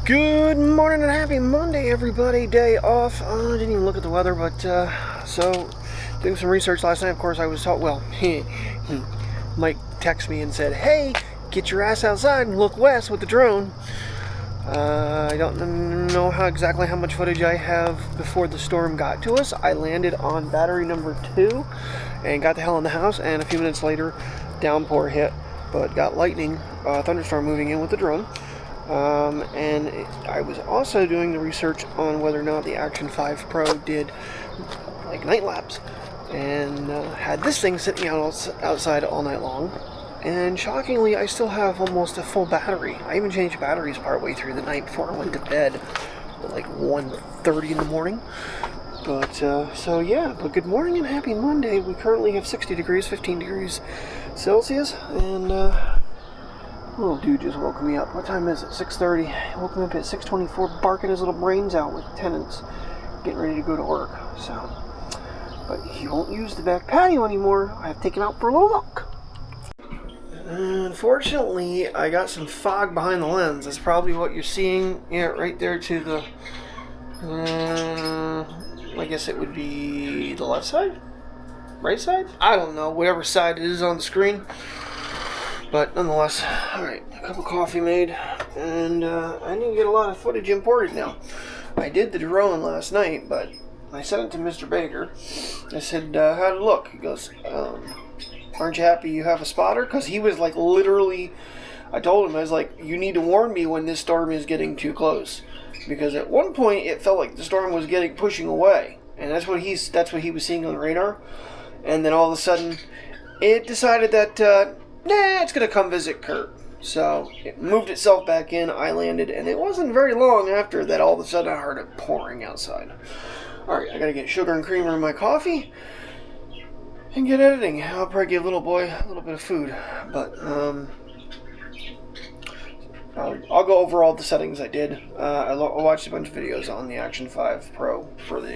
Good morning and happy Monday, everybody. Day off. I didn't even look at the weather, but so doing some research last night. Of course, I was taught. Well, Mike texted me and said, "Hey, get your ass outside and look west with the drone." I don't know exactly how much footage I have before the storm got to us. I landed on battery number 2 and got the hell in the house. And a few minutes later, downpour hit, but got lightning, thunderstorm moving in with the drone. I was also doing the research on whether or not the Action 5 Pro did like night lapse, and had this thing sitting outside all night long. And shockingly, I still have almost a full battery. I even changed batteries partway through the night before I went to bed at like 1:30 in the morning. But so yeah, but good morning and happy Monday. We currently have 60 degrees, 15 degrees Celsius, and little dude just woke me up. What time is it? 6:30. Woke me up at 6:24, barking his little brains out with tenants, getting ready to go to work. So, but he won't use the back patio anymore. I have to take him out for a little walk. Unfortunately, I got some fog behind the lens. That's probably what you're seeing. Yeah, right there to the. I guess it would be the left side, right side. I don't know. Whatever side it is on the screen. But nonetheless, alright, a cup of coffee made, and I need to get a lot of footage imported now. I did the drone last night, but I sent it to Mr. Baker. I said, how'd it look? He goes, aren't you happy you have a spotter? Because he was like literally, I told him, I was like, you need to warn me when this storm is getting too close. Because at one point it felt like the storm was pushing away. And that's what he was seeing on the radar. And then all of a sudden, it decided that, it's going to come visit Kurt. So it moved itself back in. I landed, and it wasn't very long after that all of a sudden I heard it pouring outside. Alright, I got to get sugar and creamer in my coffee and get editing. I'll probably give little boy a little bit of food. But I'll go over all the settings I did. I watched a bunch of videos on the Action 5 Pro for the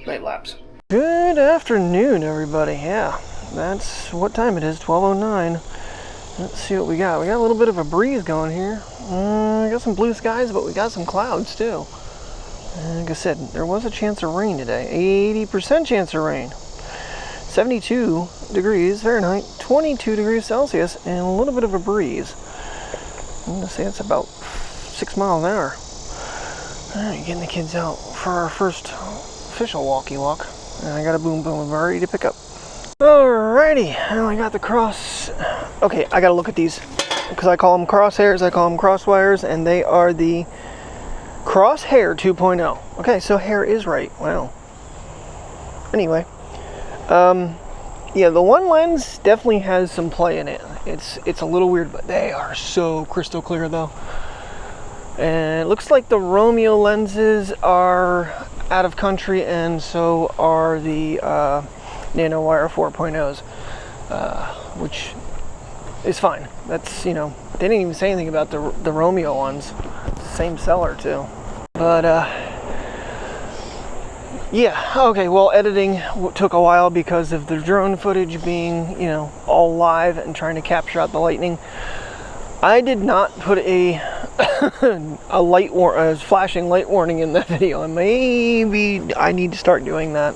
night lapse. Good afternoon, everybody. Yeah, that's what time it is, 12:09. Let's see what we got. We got a little bit of a breeze going here. We got some blue skies, but we got some clouds too. Like I said, there was a chance of rain today. 80% chance of rain. 72 degrees Fahrenheit, 22 degrees Celsius, and a little bit of a breeze. I'm going to say it's about 6 miles an hour. Alright, getting the kids out for our first official walkie walk. And I got a boom boom ready to pick up. Alrighty, now I got the cross. Okay, I gotta look at these because I call them crosshairs, I call them crosswires, and they are the Crosshair 2.0. Okay, so hair is right. Wow. Anyway, yeah, the one lens definitely has some play in it. It's a little weird, but they are so crystal clear though. And it looks like the Romeo lenses are out of country, and so are the NanoWire 4.0s, which is fine. That's, they didn't even say anything about the Romeo ones. Same seller too. But yeah, okay, well, editing took a while because of the drone footage being, all live and trying to capture out the lightning. I did not put a flashing light warning in that video, and maybe I need to start doing that.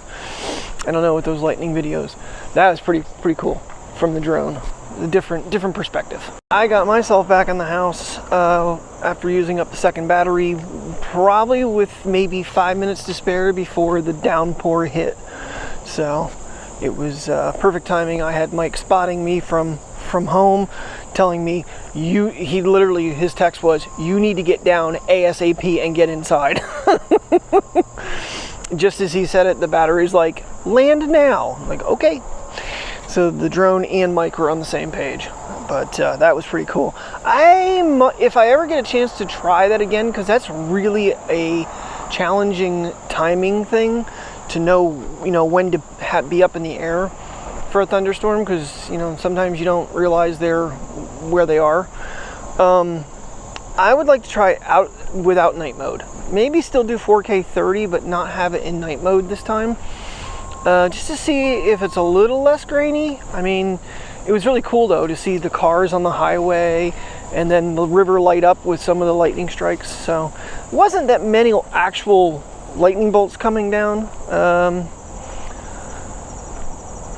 I don't know, with those lightning videos. That was pretty cool from the drone. A different perspective. I got myself back in the house after using up the second battery, probably with maybe 5 minutes to spare before the downpour hit. So it was perfect timing. I had Mike spotting me from home, telling me, his text was, you need to get down ASAP and get inside. Just as he said it, the battery's like, land now. I'm like, okay. So the drone and Mike were on the same page. But that was pretty cool. If I ever get a chance to try that again, because that's really a challenging timing thing to know, when to be up in the air for a thunderstorm, because sometimes you don't realize where they are. I would like to try it out without night mode. Maybe still do 4K 30, but not have it in night mode this time. Just to see if it's a little less grainy. I mean, it was really cool though to see the cars on the highway and then the river light up with some of the lightning strikes. So it wasn't that many actual lightning bolts coming down,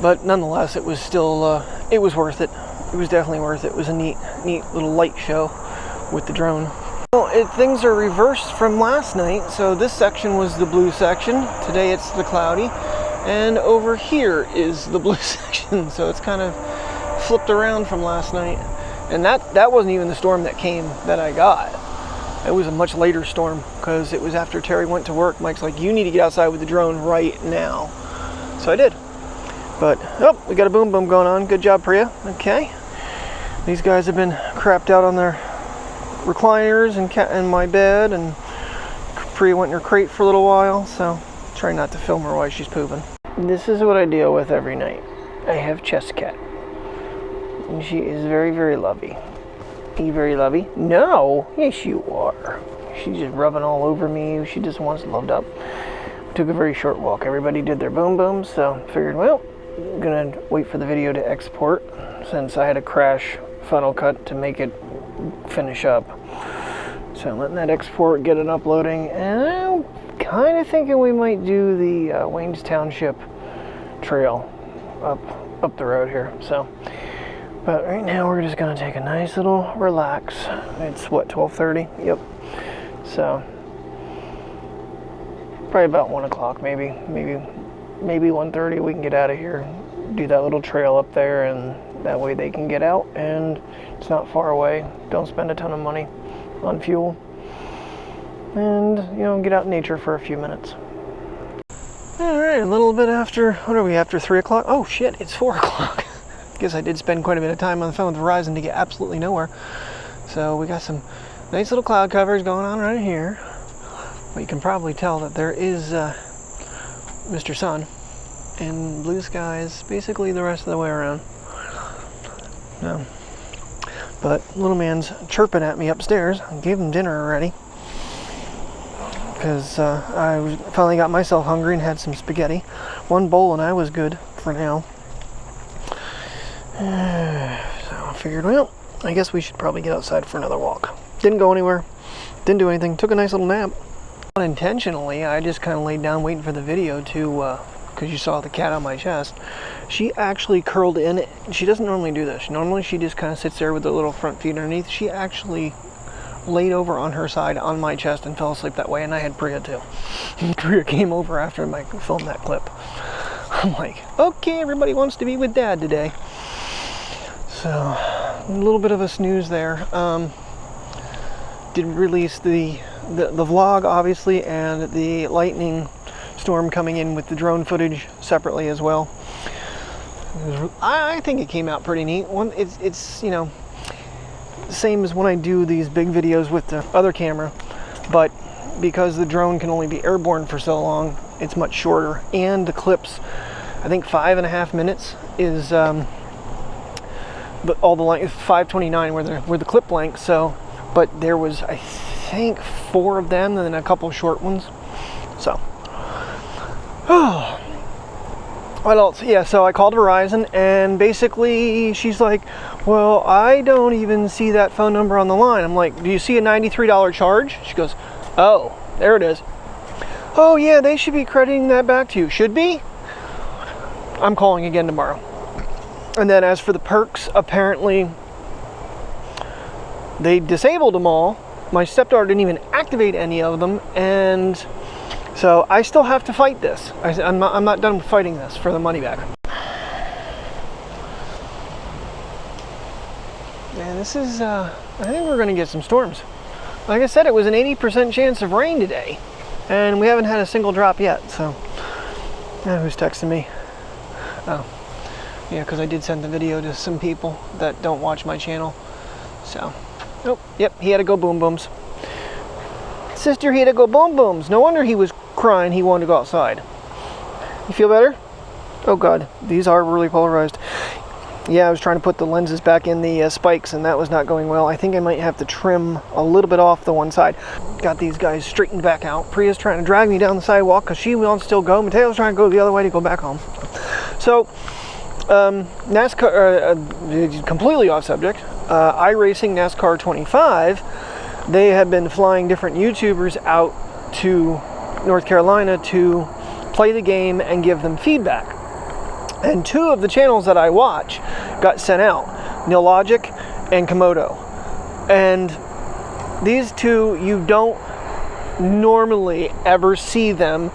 but nonetheless, it was still it was worth it. It was definitely worth it. It was a neat little light show with the drone. Well, things are reversed from last night. So this section was the blue section. Today it's the cloudy, and over here is the blue section. So it's kind of flipped around from last night. And that wasn't even the storm that came that I got. It was a much later storm because it was after Terry went to work. Mike's like, you need to get outside with the drone right now. So I did. But, oh, we got a boom boom going on. Good job, Priya. Okay. These guys have been crapped out on their recliners and my bed, and Priya went in her crate for a little while, so try not to film her while she's pooping. This is what I deal with every night. I have chest cat. And she is very, very lovey. Are you very lovey? No! Yes, you are. She's just rubbing all over me. She just wants loved up. We took a very short walk. Everybody did their boom booms, so figured, well, I'm gonna wait for the video to export since I had a crash Final Cut to make it finish up. So I'm letting that export, get it uploading, and I'm kind of thinking we might do the Wayne's Township trail up the road here. So, but right now we're just gonna take a nice little relax. It's what, 12:30? Yep. So probably about 1 o'clock, maybe 1:30. We can get out of here, do that little trail up there, and that way they can get out, and it's not far away. Don't spend a ton of money on fuel, and get out in nature for a few minutes. All right, a little bit after, what are we, after 3 o'clock? Oh shit, it's 4 o'clock. Guess I did spend quite a bit of time on the phone with Verizon to get absolutely nowhere. So we got some nice little cloud covers going on right here. But you can probably tell that there is Mr. Sun and blue skies basically the rest of the way around. No. But little man's chirping at me upstairs. I gave him dinner already because I finally got myself hungry and had some spaghetti. One bowl and I was good for now. So I figured, well, I guess we should probably get outside for another walk. Didn't go anywhere. Didn't do anything. Took a nice little nap. Unintentionally, I just kind of laid down waiting for the video to, because you saw the cat on my chest. She actually curled in. She doesn't normally do this. Normally she just kind of sits there with her little front feet underneath. She actually laid over on her side on my chest and fell asleep that way, and I had Priya too. And Priya came over after I filmed that clip. I'm like, okay, everybody wants to be with Dad today. So, a little bit of a snooze there. Did release the vlog, obviously, and the lightning storm coming in with the drone footage separately as well. I think it came out pretty neat. It's the same as when I do these big videos with the other camera, but because the drone can only be airborne for so long, it's much shorter. And the clips, I think 5.5 minutes is but all the length, 5:29 were the clip length. So, but there was, I think, 4 of them and then a couple short ones. So, what else? Yeah, so I called Verizon, and basically she's like, well, I don't even see that phone number on the line. I'm like, do you see a $93 charge? She goes, oh, there it is. Oh yeah, they should be crediting that back to you. Should be? I'm calling again tomorrow. And then as for the perks, apparently they disabled them all. My stepdaughter didn't even activate any of them, and so I still have to fight this. I'm not done fighting this for the money back. Man, this is, I think we're gonna get some storms. Like I said, it was an 80% chance of rain today, and we haven't had a single drop yet, so. Who's texting me? Oh, yeah, because I did send the video to some people that don't watch my channel, so. Oh, yep, he had to go boom booms. Sister, he had to go boom booms. No wonder he was crying he wanted to go outside. You feel better? Oh God, these are really polarized. Yeah, I was trying to put the lenses back in the spikes, and that was not going well. I think I might have to trim a little bit off the one side. Got these guys straightened back out. Priya's trying to drag me down the sidewalk because she wants to still go. Mateo's trying to go the other way to go back home. So NASCAR, completely off subject, iRacing NASCAR 25, they have been flying different YouTubers out to North Carolina to play the game and give them feedback. And two of the channels that I watch got sent out, Neologic and Komodo. And these two, you don't normally ever see them.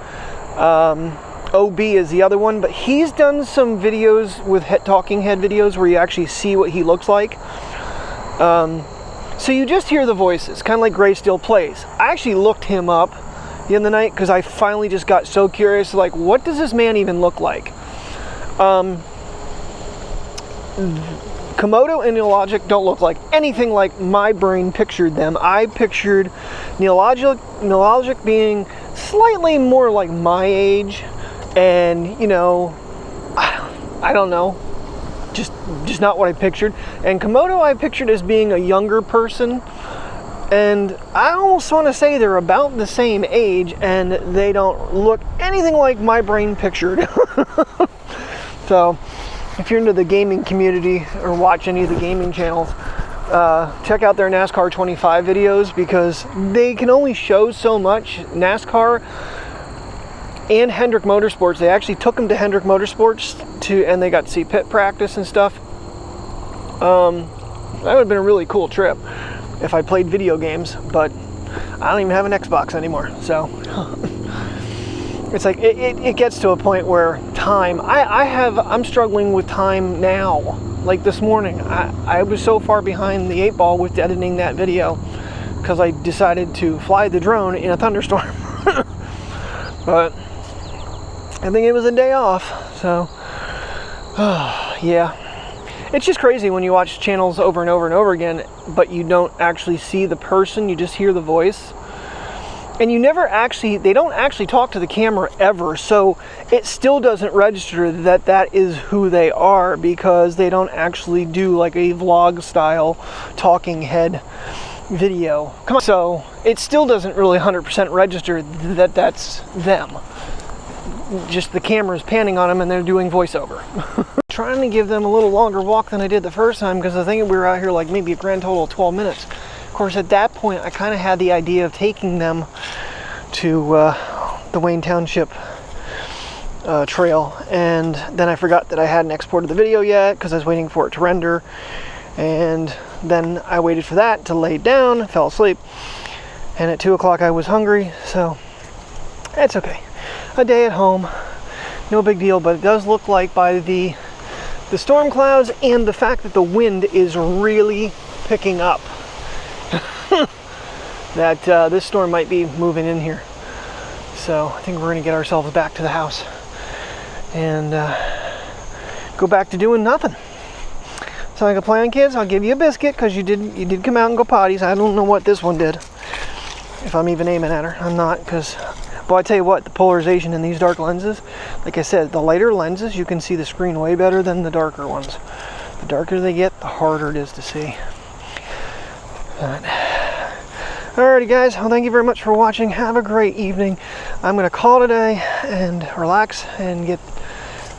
OB is the other one, but he's done some videos with talking head videos where you actually see what he looks like. So you just hear the voices, kind of like Gray Still Plays. I actually looked him up the other night because I finally just got so curious, like, what does this man even look like? Komodo and Neologic don't look like anything like my brain pictured them. I pictured Neologic being slightly more like my age, and, you know, I don't know, just not what I pictured. And Komodo I pictured as being a younger person, and I almost want to say they're about the same age, and they don't look anything like my brain pictured. So if you're into the gaming community or watch any of the gaming channels, check out their NASCAR 25 videos, because they can only show so much. NASCAR and Hendrick Motorsports, they actually took them to Hendrick Motorsports and they got to see pit practice and stuff. That would have been a really cool trip if I played video games, but I don't even have an Xbox anymore. So it's like it gets to a point where time, I'm struggling with time now. Like this morning, I was so far behind the 8 ball with editing that video because I decided to fly the drone in a thunderstorm. But I think it was a day off, so yeah. It's just crazy when you watch channels over and over and over again, but you don't actually see the person, you just hear the voice. And they don't actually talk to the camera ever, so it still doesn't register that that is who they are, because they don't actually do like a vlog style talking head video. Come on. So it still doesn't really 100% register that that's them. Just the camera's panning on them and they're doing voiceover. Trying to give them a little longer walk than I did the first time, because I think we were out here like maybe a grand total of 12 minutes. Of course, at that point, I kind of had the idea of taking them to the Wayne Township trail, and then I forgot that I hadn't exported the video yet because I was waiting for it to render, and then I waited for that to lay down, fell asleep, and at 2 o'clock I was hungry, so it's okay. A day at home, no big deal, but it does look like by the storm clouds and the fact that the wind is really picking up that this storm might be moving in here. So I think we're gonna get ourselves back to the house and go back to doing nothing. So like a plan, kids, I'll give you a biscuit because you did come out and go potties. I don't know what this one did, if I'm even aiming at her. I'm not, because, well, I tell you what, the polarization in these dark lenses, like I said, the lighter lenses, you can see the screen way better than the darker ones. The darker they get, the harder it is to see. But, alrighty guys, well, thank you very much for watching. Have a great evening. I'm going to call today and relax and get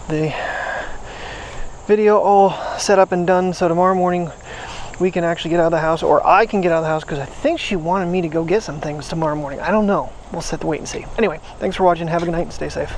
the video all set up and done, so tomorrow morning we can actually get out of the house, or I can get out of the house, because I think she wanted me to go get some things tomorrow morning. I don't know. We'll have to wait and see. Anyway, thanks for watching. Have a good night and stay safe.